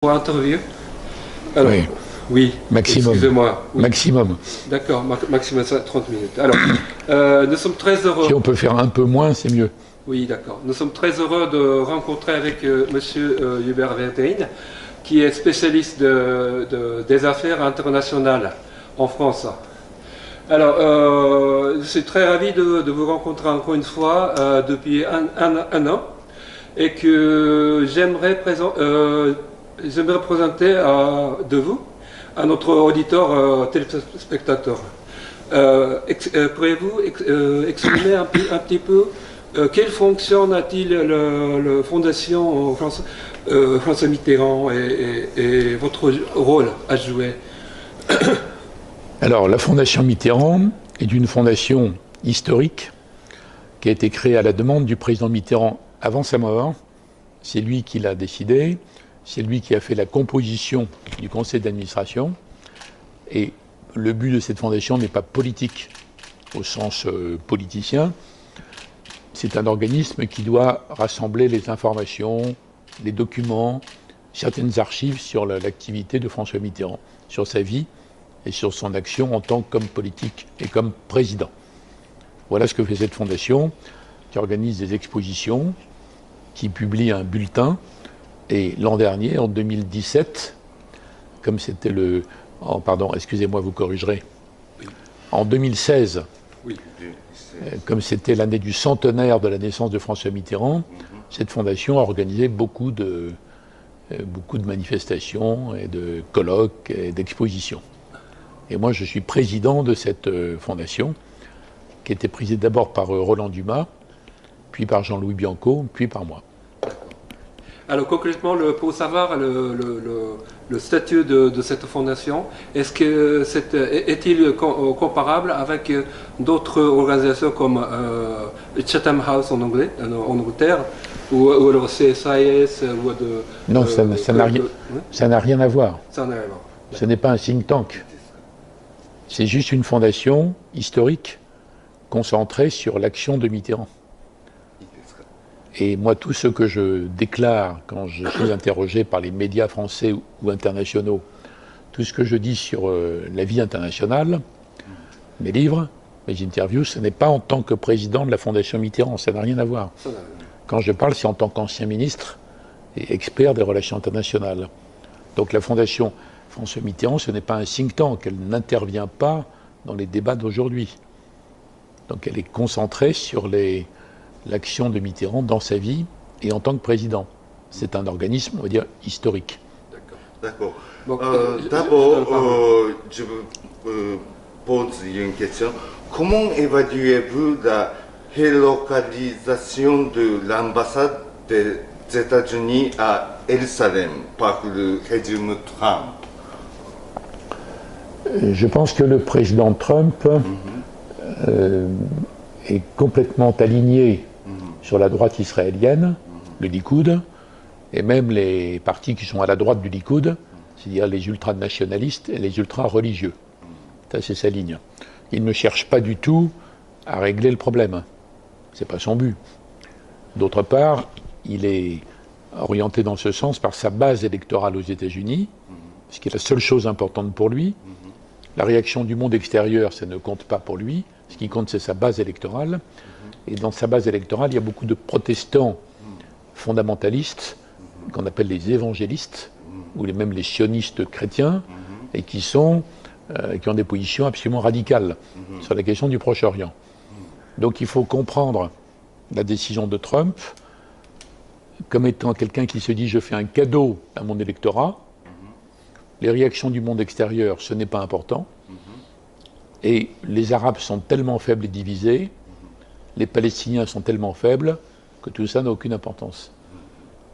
Pour interview. Alors, Oui, oui, maximum. excusez-moi. Oui. Maximum. D'accord, maximum 30 minutes. Alors, nous sommes très heureux. Si on peut faire un peu moins, c'est mieux. Oui, d'accord. Nous sommes très heureux de rencontrer avec Monsieur Hubert Vertein, qui est spécialiste des affaires internationales en France. Alors, je suis très ravi de vous rencontrer encore une fois depuis un an et que j'aimerais présenter de vous à notre auditeur téléspectateur. Pourriez-vous exprimer un petit peu quelle fonction a-t-il la Fondation François Mitterrand et votre rôle à jouer? Alors, la Fondation Mitterrand est une fondation historique qui a été créée à la demande du président Mitterrand avant sa mort. C'est lui qui l'a décidé, c'est lui qui a fait la composition du conseil d'administration. Et le but de cette fondation n'est pas politique au sens politicien. C'est un organisme qui doit rassembler les informations, les documents, certaines archives sur l'activité de François Mitterrand, sur sa vie et sur son action en tant qu'homme politique et comme président. Voilà ce que fait cette fondation, qui organise des expositions, qui publie un bulletin. Et l'an dernier, en 2017, comme c'était le... Oh, pardon, excusez-moi, vous corrigerez. Oui. En 2016, oui. Comme c'était l'année du centenaire de la naissance de François Mitterrand, cette fondation a organisé beaucoup de manifestations et de colloques et d'expositions. Et moi, je suis président de cette fondation, qui était présidée d'abord par Roland Dumas, puis par Jean-Louis Bianco, puis par moi. Alors concrètement, pour savoir le statut de cette fondation, est-il comparable avec d'autres organisations comme Chatham House en Angleterre, ou alors CSIS ou de... Non, ça n'a rien à voir. Ça n'a rien à voir. Ce n'est pas un think tank. C'est juste une fondation historique concentrée sur l'action de Mitterrand. Et moi, tout ce que je déclare quand je suis interrogé par les médias français ou internationaux, tout ce que je dis sur la vie internationale, mes livres, mes interviews, ce n'est pas en tant que président de la Fondation Mitterrand, ça n'a rien à voir. Quand je parle, c'est en tant qu'ancien ministre et expert des relations internationales. Donc la Fondation François Mitterrand, ce n'est pas un think tank, elle n'intervient pas dans les débats d'aujourd'hui. Donc elle est concentrée sur l'action de Mitterrand dans sa vie et en tant que président. C'est un organisme, on va dire, historique. D'accord. D'abord, je vous pose une question. Comment évaluez-vous la relocalisation de l'ambassade des États-Unis à Jérusalem par le régime Trump? Je pense que le président Trump est complètement aligné sur la droite israélienne, le Likoud, et même les partis qui sont à la droite du Likoud, c'est-à-dire les ultranationalistes et les ultra-religieux. Ça, c'est sa ligne. Il ne cherche pas du tout à régler le problème. Ce n'est pas son but. D'autre part, il est orienté dans ce sens par sa base électorale aux États-Unis, ce qui est la seule chose importante pour lui. La réaction du monde extérieur, ça ne compte pas pour lui. Ce qui compte, c'est sa base électorale. Et dans sa base électorale, il y a beaucoup de protestants fondamentalistes, qu'on appelle les évangélistes, ou même les sionistes chrétiens, et qui ont des positions absolument radicales sur la question du Proche-Orient. Donc il faut comprendre la décision de Trump comme étant quelqu'un qui se dit « je fais un cadeau à mon électorat ». Les réactions du monde extérieur, ce n'est pas important. Et les Arabes sont tellement faibles et divisés, les Palestiniens sont tellement faibles, que tout ça n'a aucune importance.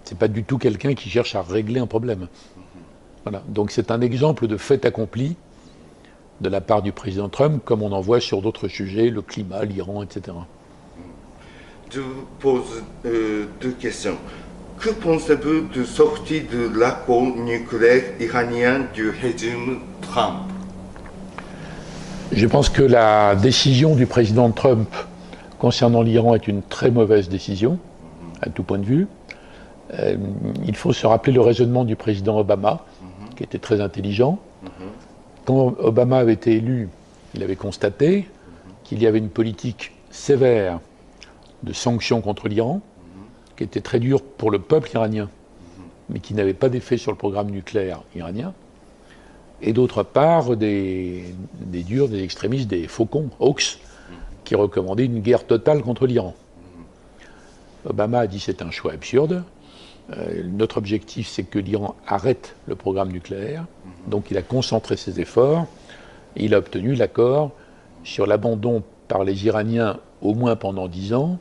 Ce n'est pas du tout quelqu'un qui cherche à régler un problème. Voilà. Donc c'est un exemple de fait accompli de la part du président Trump, comme on en voit sur d'autres sujets, le climat, l'Iran, etc. Je vous pose deux questions. Que pensez-vous de sortie de l'accord nucléaire iranien du régime Trump? Je pense que la décision du président Trump concernant l'Iran est une très mauvaise décision, à tout point de vue. il faut se rappeler le raisonnement du président Obama, qui était très intelligent. Quand Obama avait été élu, il avait constaté qu'il y avait une politique sévère de sanctions contre l'Iran, qui était très dure pour le peuple iranien, mais qui n'avait pas d'effet sur le programme nucléaire iranien. Et d'autre part, des extrémistes, des faucons, Hawks, qui recommandaient une guerre totale contre l'Iran. Obama a dit c'est un choix absurde. Notre objectif, c'est que l'Iran arrête le programme nucléaire. Donc il a concentré ses efforts. Et il a obtenu l'accord sur l'abandon par les Iraniens, au moins pendant 10 ans,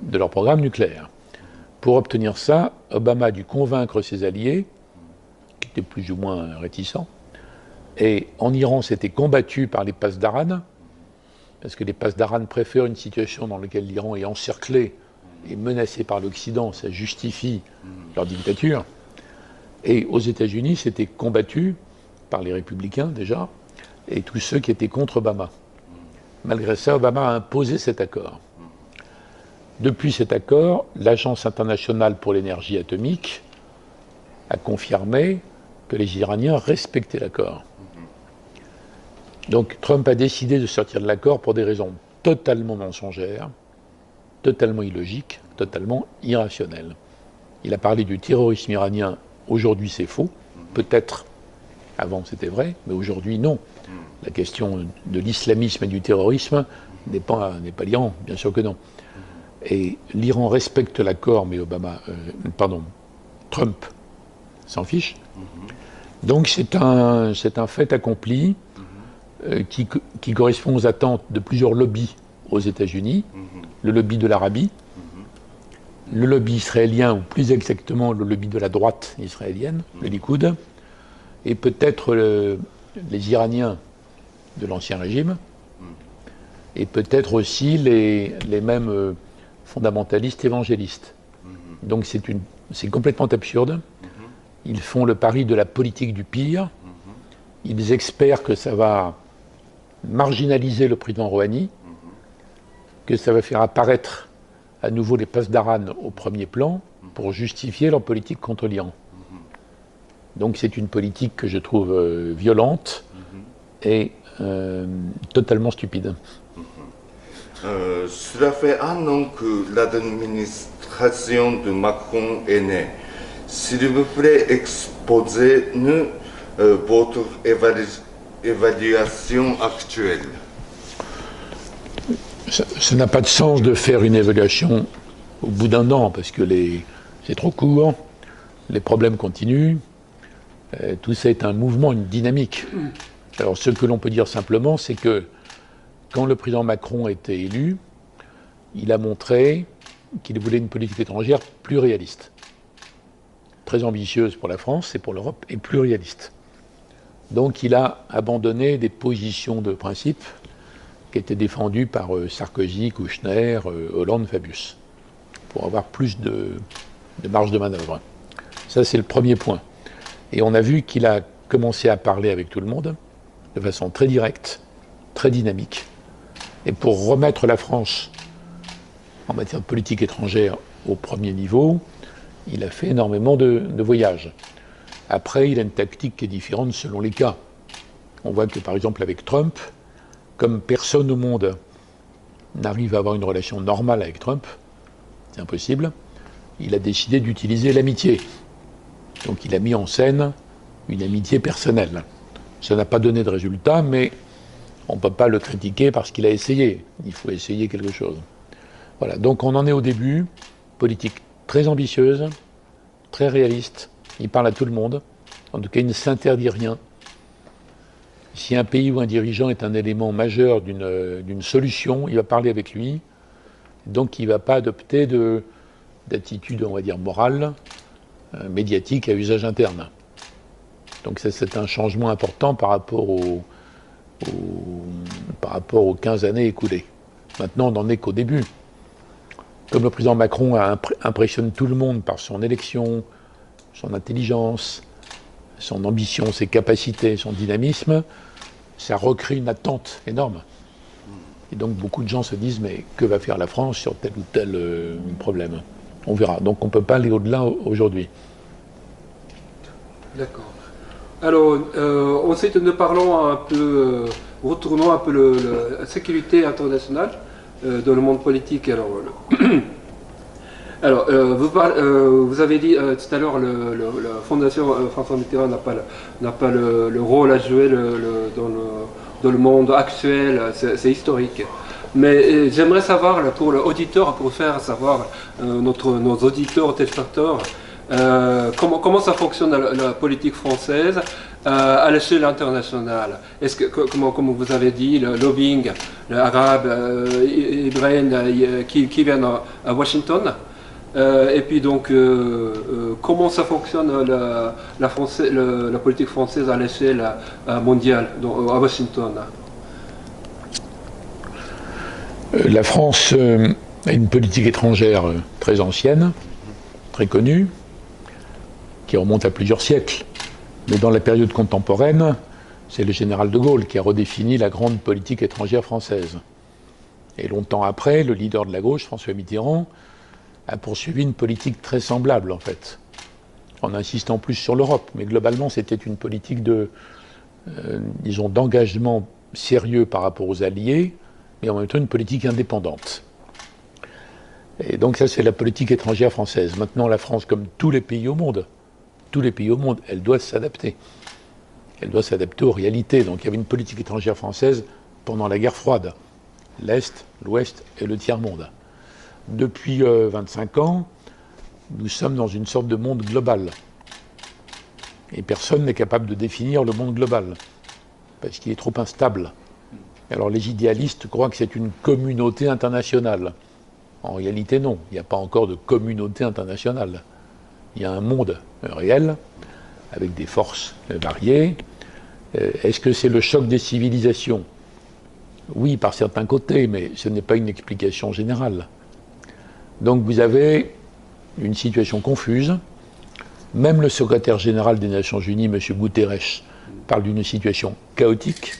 de leur programme nucléaire. Pour obtenir ça, Obama a dû convaincre ses alliés, qui étaient plus ou moins réticents. Et en Iran, c'était combattu par les Pasdaran, parce que les Pasdaran préfèrent une situation dans laquelle l'Iran est encerclé et menacé par l'Occident, ça justifie leur dictature. Et aux États-Unis, c'était combattu par les républicains déjà, et tous ceux qui étaient contre Obama. Malgré ça, Obama a imposé cet accord. Depuis cet accord, l'Agence internationale pour l'énergie atomique a confirmé que les Iraniens respectaient l'accord. Donc Trump a décidé de sortir de l'accord pour des raisons totalement mensongères, totalement illogiques, totalement irrationnelles. Il a parlé du terrorisme iranien. Aujourd'hui, c'est faux. Peut-être avant c'était vrai, mais aujourd'hui, non. La question de l'islamisme et du terrorisme n'est pas l'Iran, bien sûr que non. Et l'Iran respecte l'accord, mais Trump s'en fiche. Donc c'est un fait accompli qui correspond aux attentes de plusieurs lobbies aux États-Unis. Le lobby de l'Arabie, le lobby israélien, ou plus exactement le lobby de la droite israélienne, le Likoud, et peut-être les Iraniens de l'ancien régime, et peut-être aussi les mêmes fondamentalistes évangélistes. Donc c'est complètement absurde. Ils font le pari de la politique du pire. Ils espèrent que ça va marginaliser le président Rouhani, que ça va faire apparaître à nouveau les Pasdaran au premier plan pour justifier leur politique contre l'Iran. Donc c'est une politique que je trouve violente et totalement stupide. Cela fait un an que l'administration de Macron est née. S'il vous plaît, exposez-nous votre évaluation actuelle. Ça n'a pas de sens de faire une évaluation au bout d'un an, parce que c'est trop court, les problèmes continuent, tout ça est un mouvement, une dynamique. Alors ce que l'on peut dire simplement, c'est que quand le président Macron a été élu, il a montré qu'il voulait une politique étrangère plus réaliste, très ambitieuse pour la France et pour l'Europe, et plus réaliste. Donc il a abandonné des positions de principe qui étaient défendues par Sarkozy, Kouchner, Hollande, Fabius, pour avoir plus de marge de manœuvre. Ça, c'est le premier point. Et on a vu qu'il a commencé à parler avec tout le monde, de façon très directe, très dynamique. Et pour remettre la France en matière de politique étrangère au premier niveau, il a fait énormément de voyages. Après, il a une tactique qui est différente selon les cas. On voit que, par exemple, avec Trump, comme personne au monde n'arrive à avoir une relation normale avec Trump, c'est impossible, il a décidé d'utiliser l'amitié. Donc il a mis en scène une amitié personnelle. Ça n'a pas donné de résultat, mais on ne peut pas le critiquer parce qu'il a essayé. Il faut essayer quelque chose. Voilà, donc on en est au début. Politique très ambitieuse, très réaliste. Il parle à tout le monde. En tout cas, il ne s'interdit rien. Si un pays ou un dirigeant est un élément majeur d'une solution, il va parler avec lui. Donc il ne va pas adopter d'attitude, on va dire, morale, médiatique à usage interne. Donc ça, c'est un changement important par rapport aux 15 années écoulées. Maintenant, on n'en est qu'au début. Comme le président Macron impressionne tout le monde par son élection, son intelligence, son ambition, ses capacités, son dynamisme, ça recrée une attente énorme. Et donc beaucoup de gens se disent, mais que va faire la France sur tel ou tel problème ? On verra. Donc on ne peut pas aller au-delà aujourd'hui. D'accord. Alors, ensuite, nous parlons un peu, retournons un peu la sécurité internationale dans le monde politique. Alors, vous avez dit tout à l'heure, la Fondation François Mitterrand n'a pas le rôle à jouer dans le monde actuel, c'est historique. Mais j'aimerais savoir, pour l'auditeur, pour faire savoir nos auditeurs, téléspectateurs, comment ça fonctionne la politique française à l'échelle internationale. Est-ce que, comme vous avez dit, le lobbying, l'arabe, qui viennent à Washington, et puis donc, comment ça fonctionne la politique française à l'échelle mondiale, à Washington? La France a une politique étrangère très ancienne, très connue, qui remonte à plusieurs siècles. Mais dans la période contemporaine, c'est le général de Gaulle qui a redéfini la grande politique étrangère française. Et longtemps après, le leader de la gauche, François Mitterrand, a poursuivi une politique très semblable, en fait, en insistant plus sur l'Europe. Mais globalement, c'était une politique disons, d'engagement sérieux par rapport aux alliés, mais en même temps une politique indépendante. Et donc ça, c'est la politique étrangère française. Maintenant, la France, comme tous les pays au monde, elle doit s'adapter. Elle doit s'adapter aux réalités. Donc il y avait une politique étrangère française pendant la guerre froide. L'Est, l'Ouest et le tiers-monde. Depuis 25 ans, nous sommes dans une sorte de monde global. Et personne n'est capable de définir le monde global, parce qu'il est trop instable. Alors les idéalistes croient que c'est une communauté internationale. En réalité, non. Il n'y a pas encore de communauté internationale. Il y a un monde réel, avec des forces variées. Est-ce que c'est le choc des civilisations? Oui, par certains côtés, mais ce n'est pas une explication générale. Donc vous avez une situation confuse. Même le secrétaire général des Nations Unies, M. Guterres, parle d'une situation chaotique.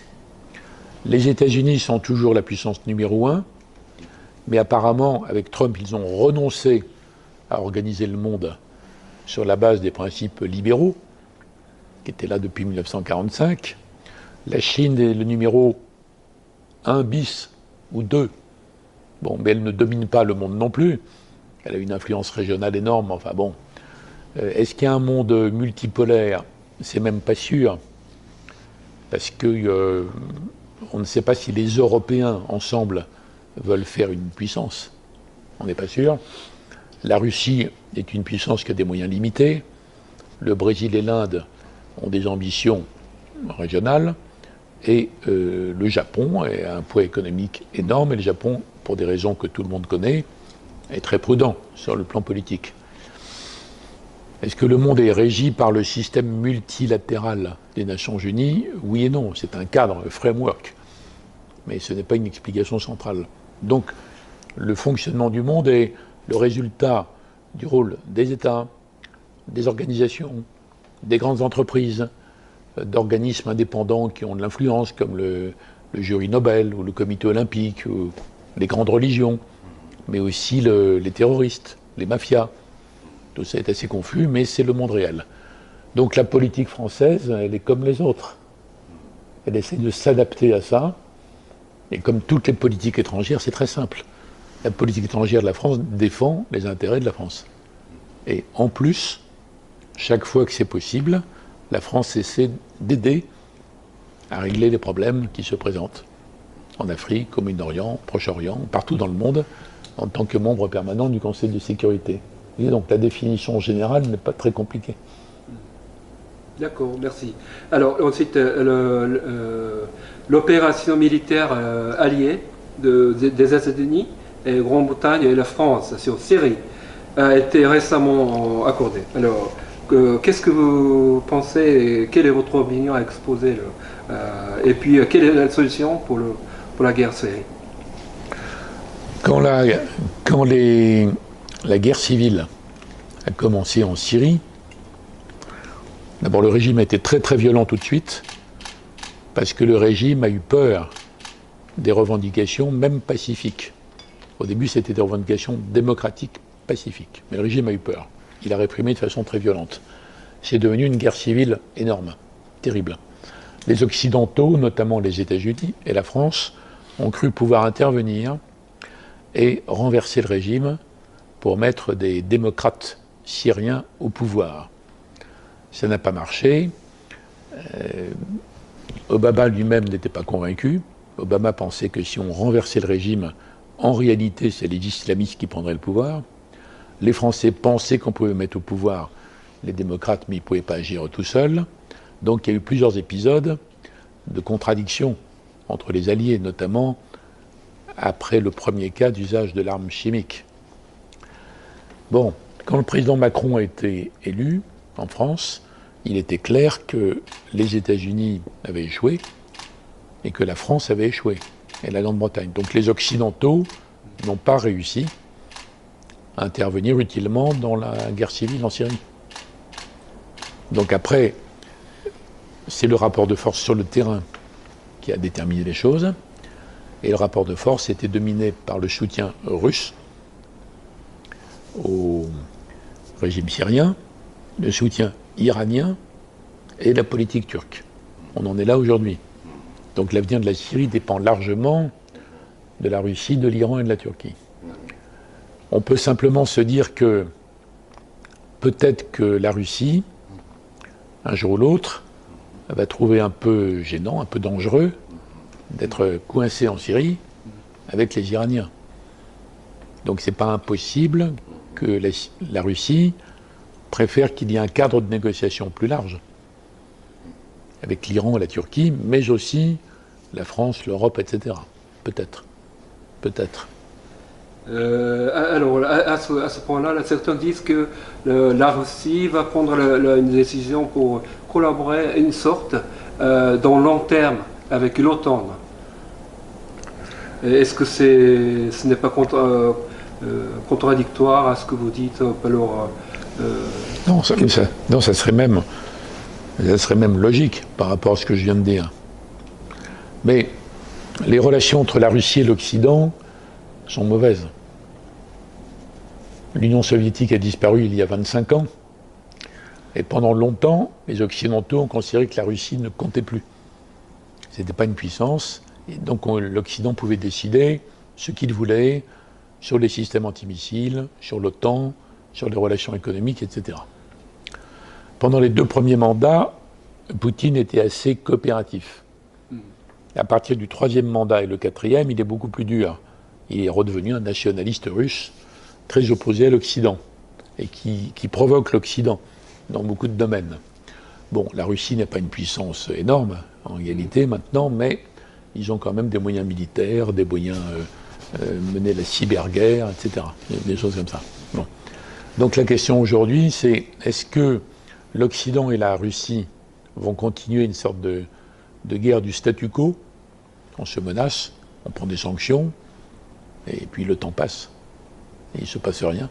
Les États-Unis sont toujours la puissance numéro 1, mais apparemment, avec Trump, ils ont renoncé à organiser le monde sur la base des principes libéraux, qui étaient là depuis 1945. La Chine est le numéro 1 bis ou 2. Bon, mais elle ne domine pas le monde non plus. Elle a une influence régionale énorme, enfin bon. Est-ce qu'il y a un monde multipolaire? C'est même pas sûr. Parce que on ne sait pas si les Européens, ensemble, veulent faire une puissance. On n'est pas sûr. La Russie est une puissance qui a des moyens limités. Le Brésil et l'Inde ont des ambitions régionales. Et le Japon a un poids économique énorme. Et le Japon, pour des raisons que tout le monde connaît, est très prudent sur le plan politique. Est-ce que le monde est régi par le système multilatéral des Nations Unies? Oui et non. C'est un cadre, un framework. Mais ce n'est pas une explication centrale. Donc, le fonctionnement du monde est le résultat du rôle des États, des organisations, des grandes entreprises, d'organismes indépendants qui ont de l'influence, comme le jury Nobel ou le comité olympique, ou les grandes religions, mais aussi les terroristes, les mafias. Tout ça est assez confus, mais c'est le monde réel. Donc la politique française, elle est comme les autres. Elle essaie de s'adapter à ça. Et comme toutes les politiques étrangères, c'est très simple. La politique étrangère de la France défend les intérêts de la France. Et en plus, chaque fois que c'est possible, la France essaie d'aider à régler les problèmes qui se présentent en Afrique, au Moyen-Orient, au Proche-Orient, partout dans le monde, en tant que membre permanent du Conseil de sécurité. Et donc la définition générale n'est pas très compliquée. D'accord, merci. Alors ensuite, l'opération militaire alliée des États-Unis, et Grande-Bretagne et la France sur Syrie a été récemment accordée. Alors, qu'est-ce que vous pensez, quelle est votre opinion à exposer et puis quelle est la solution pour la guerre Syrie? Quand la guerre civile a commencé en Syrie, d'abord le régime a été très très violent tout de suite, parce que le régime a eu peur des revendications, même pacifiques. Au début, c'était des revendications démocratiques pacifique. Mais le régime a eu peur. Il a réprimé de façon très violente. C'est devenu une guerre civile énorme, terrible. Les Occidentaux, notamment les États-Unis et la France, ont cru pouvoir intervenir et renverser le régime pour mettre des démocrates syriens au pouvoir. Ça n'a pas marché. Obama lui-même n'était pas convaincu. Obama pensait que si on renversait le régime, en réalité, c'est les islamistes qui prendraient le pouvoir. Les Français pensaient qu'on pouvait mettre au pouvoir les démocrates, mais ils ne pouvaient pas agir tout seuls. Donc il y a eu plusieurs épisodes de contradiction entre les alliés, notamment après le premier cas d'usage de l'arme chimique. Bon, quand le président Macron a été élu en France, il était clair que les États-Unis avaient échoué et que la France avait échoué, et la Grande-Bretagne. Donc les Occidentaux n'ont pas réussi à intervenir utilement dans la guerre civile en Syrie. Donc après, c'est le rapport de force sur le terrain qui a déterminé les choses, et le rapport de force était dominé par le soutien russe au régime syrien, le soutien iranien et la politique turque. On en est là aujourd'hui. Donc l'avenir de la Syrie dépend largement de la Russie, de l'Iran et de la Turquie. On peut simplement se dire que peut-être que la Russie, un jour ou l'autre, va trouver un peu gênant, un peu dangereux d'être coincée en Syrie avec les Iraniens. Donc c'est pas impossible que la Russie préfère qu'il y ait un cadre de négociation plus large avec l'Iran et la Turquie, mais aussi la France, l'Europe, etc. Peut-être. Peut-être. Alors, à ce point-là, là, certains disent que la Russie va prendre une décision pour collaborer une sorte dans le long terme avec l'OTAN. Est-ce que ce n'est pas contradictoire à ce que vous dites alors, Non, ça serait même logique par rapport à ce que je viens de dire. Mais les relations entre la Russie et l'Occident sont mauvaises. L'Union soviétique a disparu il y a 25 ans, et pendant longtemps, les Occidentaux ont considéré que la Russie ne comptait plus. Ce n'était pas une puissance, et donc l'Occident pouvait décider ce qu'il voulait sur les systèmes antimissiles, sur l'OTAN, sur les relations économiques, etc. Pendant les 2 premiers mandats, Poutine était assez coopératif. À partir du 3e mandat et le 4e, il est beaucoup plus dur. Il est redevenu un nationaliste russe très opposé à l'Occident et qui provoque l'Occident dans beaucoup de domaines. Bon, la Russie n'est pas une puissance énorme en réalité maintenant, mais ils ont quand même des moyens militaires, des moyens mener la cyberguerre, etc. Des choses comme ça. Bon. Donc la question aujourd'hui, c'est est-ce que l'Occident et la Russie vont continuer une sorte de guerre du statu quo? On se menace, on prend des sanctions, et puis le temps passe. Et il ne se passe rien.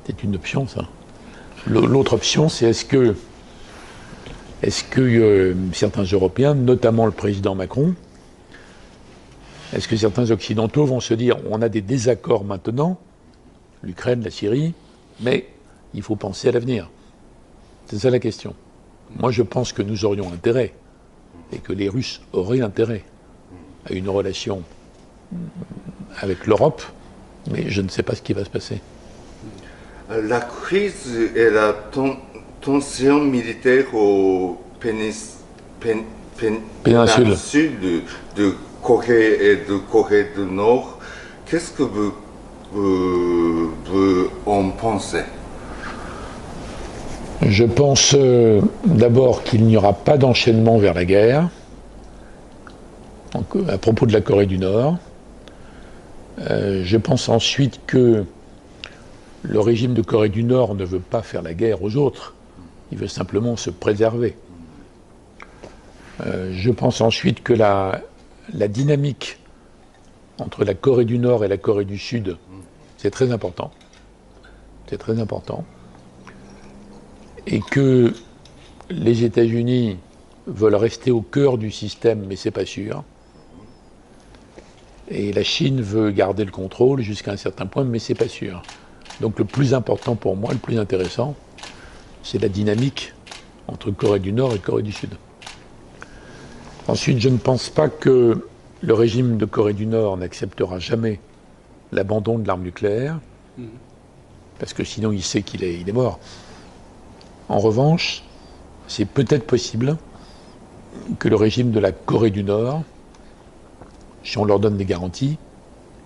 C'est une option, ça. L'autre option, c'est est-ce que certains Européens, notamment le président Macron, est-ce que certains Occidentaux vont se dire on a des désaccords maintenant, l'Ukraine, la Syrie, mais il faut penser à l'avenir. C'est ça la question. Moi, je pense que nous aurions intérêt, et que les Russes auraient intérêt, à une relation avec l'Europe, mais je ne sais pas ce qui va se passer. La crise et la tension militaire au péninsule de Corée et de Corée du Nord, qu'est-ce que vous en pensez? Je pense d'abord qu'il n'y aura pas d'enchaînement vers la guerre. Donc, à propos de la Corée du Nord, je pense ensuite que le régime de Corée du Nord ne veut pas faire la guerre aux autres, il veut simplement se préserver. Je pense ensuite que la dynamique entre la Corée du Nord et la Corée du Sud, c'est très important. C'est très important. Et que les États-Unis veulent rester au cœur du système, mais c'est pas sûr. Et la Chine veut garder le contrôle jusqu'à un certain point, mais c'est pas sûr. Donc le plus important pour moi, le plus intéressant, c'est la dynamique entre Corée du Nord et Corée du Sud. Ensuite, je ne pense pas que le régime de Corée du Nord n'acceptera jamais l'abandon de l'arme nucléaire, parce que sinon il sait qu'il est mort. En revanche, c'est peut-être possible que le régime de la Corée du Nord, si on leur donne des garanties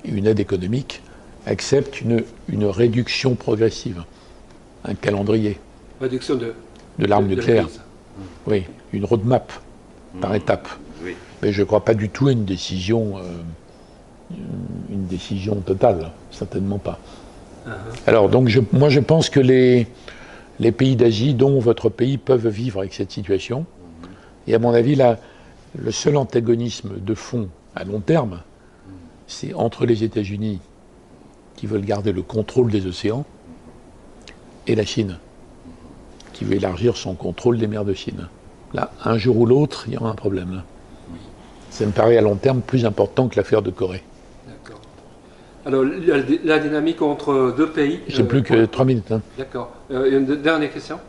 et une aide économique, accepte une réduction progressive, un calendrier Réduction de l'arme nucléaire. crise. Oui, une roadmap par étape. Oui. Mais je ne crois pas du tout à une décision totale, certainement pas. Alors, donc, moi, je pense que les pays d'Asie, dont votre pays, peuvent vivre avec cette situation. Et à mon avis, le seul antagonisme de fond à long terme, c'est entre les États-Unis, qui veulent garder le contrôle des océans, et la Chine, qui veut élargir son contrôle des mers de Chine. Là, un jour ou l'autre, il y aura un problème. Là. Ça me paraît à long terme plus important que l'affaire de Corée. D'accord. Alors, la dynamique entre deux pays... J'ai plus que 3 minutes. Hein. D'accord. Une dernière question.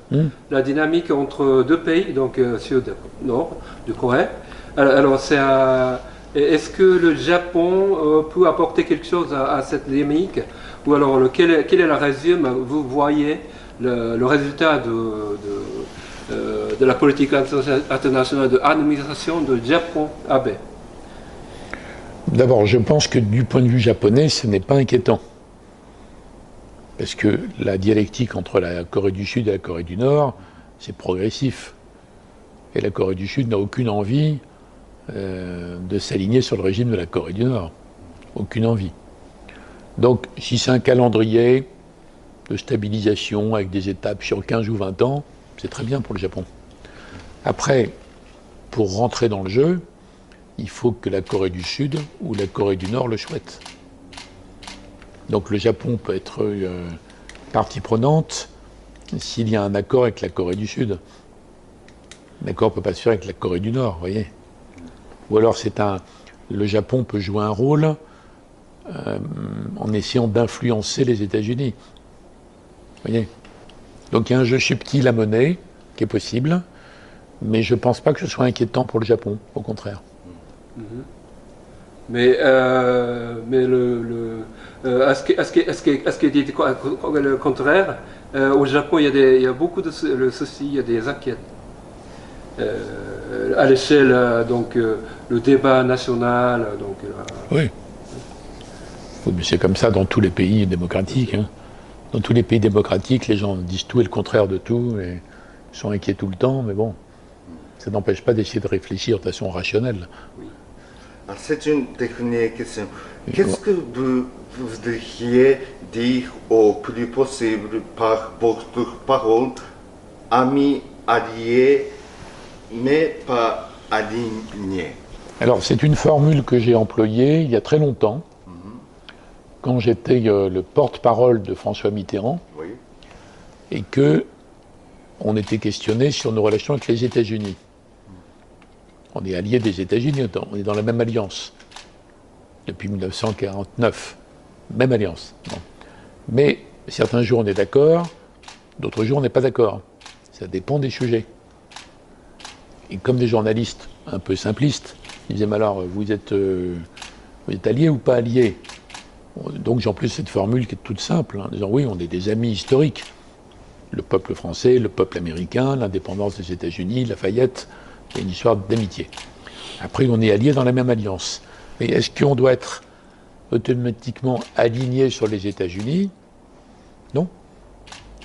La dynamique entre deux pays, donc sud-nord de Corée. Alors est-ce que le Japon peut apporter quelque chose à cette dynamique? Ou alors, quel est le résumé? Vous voyez le résultat de la politique internationale de administration de Japon Abe? D'abord, je pense que du point de vue japonais, ce n'est pas inquiétant. Parce que la dialectique entre la Corée du Sud et la Corée du Nord, c'est progressif. Et la Corée du Sud n'a aucune envie de s'aligner sur le régime de la Corée du Nord. Aucune envie. Donc, si c'est un calendrier de stabilisation avec des étapes sur 15 ou 20 ans, c'est très bien pour le Japon. Après, pour rentrer dans le jeu, il faut que la Corée du Sud ou la Corée du Nord le souhaite. Donc le Japon peut être partie prenante s'il y a un accord avec la Corée du Sud. L'accord ne peut pas se faire avec la Corée du Nord, vous voyez. Ou alors le Japon peut jouer un rôle en essayant d'influencer les États-Unis. Vous voyez. Donc il y a un jeu subtil à mener qui est possible, mais je ne pense pas que ce soit inquiétant pour le Japon, au contraire. Mais est-ce qu'il dit le contraire? Au Japon, il y a beaucoup de soucis, il y a des inquiétudes. À l'échelle, donc, le débat national. Donc, oui. Mais c'est comme ça dans tous les pays démocratiques. Hein. Dans tous les pays démocratiques, les gens disent tout et le contraire de tout, et sont inquiets tout le temps, mais bon, ça n'empêche pas d'essayer de réfléchir de façon rationnelle. Oui. C'est une dernière question. Qu'est-ce que vous voudriez dire au plus possible par votre parole, amis, alliés, mais pas alignés? Alors, c'est une formule que j'ai employée il y a très longtemps, quand j'étais le porte-parole de François Mitterrand, Oui. et que on était questionné sur nos relations avec les États-Unis. On est alliés des États-Unis, on est dans la même alliance depuis 1949, même alliance. Bon. Mais certains jours on est d'accord, d'autres jours on n'est pas d'accord. Ça dépend des sujets. Et comme des journalistes un peu simplistes, ils disaient, mais alors vous êtes alliés ou pas alliés? Donc j'emploie cette formule qui est toute simple, en disant oui, on est des amis historiques. Le peuple français, le peuple américain, l'indépendance des États-Unis, Lafayette, il y a une histoire d'amitié. Après, on est alliés dans la même alliance. Mais est-ce qu'on doit être automatiquement aligné sur les États-Unis? Non.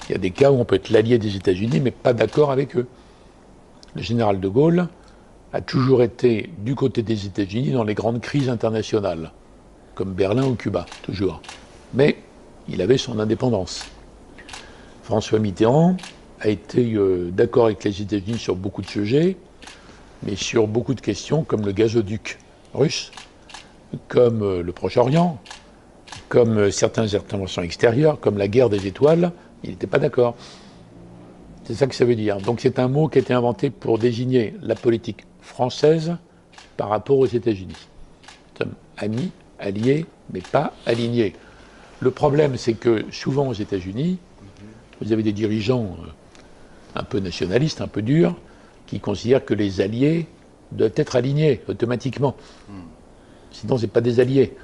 Il y a des cas où on peut être l'allié des États-Unis, mais pas d'accord avec eux. Le général de Gaulle a toujours été du côté des États-Unis dans les grandes crises internationales, comme Berlin ou Cuba, toujours. Mais il avait son indépendance. François Mitterrand a été d'accord avec les États-Unis sur beaucoup de sujets, mais sur beaucoup de questions comme le gazoduc russe, comme le Proche-Orient, comme certaines interventions extérieures, comme la guerre des étoiles, il n'était pas d'accord. C'est ça que ça veut dire. Donc c'est un mot qui a été inventé pour désigner la politique française par rapport aux États-Unis. Nous sommes amis, alliés, mais pas alignés. Le problème, c'est que souvent aux États-Unis, vous avez des dirigeants un peu nationalistes, un peu durs, qui considèrent que les alliés doivent être alignés automatiquement. Sinon, ce n'est pas des alliés.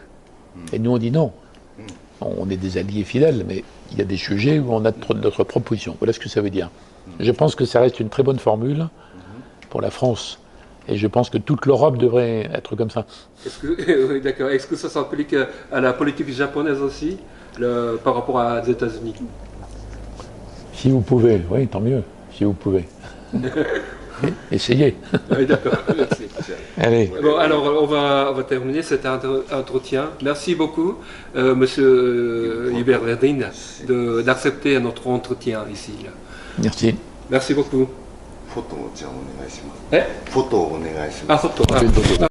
Et nous, on dit non. On est des alliés fidèles, mais il y a des sujets où on a notre propre position. Voilà ce que ça veut dire. Je pense que ça reste une très bonne formule pour la France. Et je pense que toute l'Europe devrait être comme ça. Oui, d'accord. Est-ce que ça s'applique à la politique japonaise aussi, par rapport aux États-Unis? Si vous pouvez, oui, tant mieux, si vous pouvez. Essayez. Oui, d'accord, merci. Allez. Bon, alors on va terminer cet entretien. Merci beaucoup, Monsieur Hubert Verdin, d'accepter notre entretien ici. Là. Merci. Merci beaucoup. フォトをじゃあお願いします。え？フォトをお願いします。あ、フォト。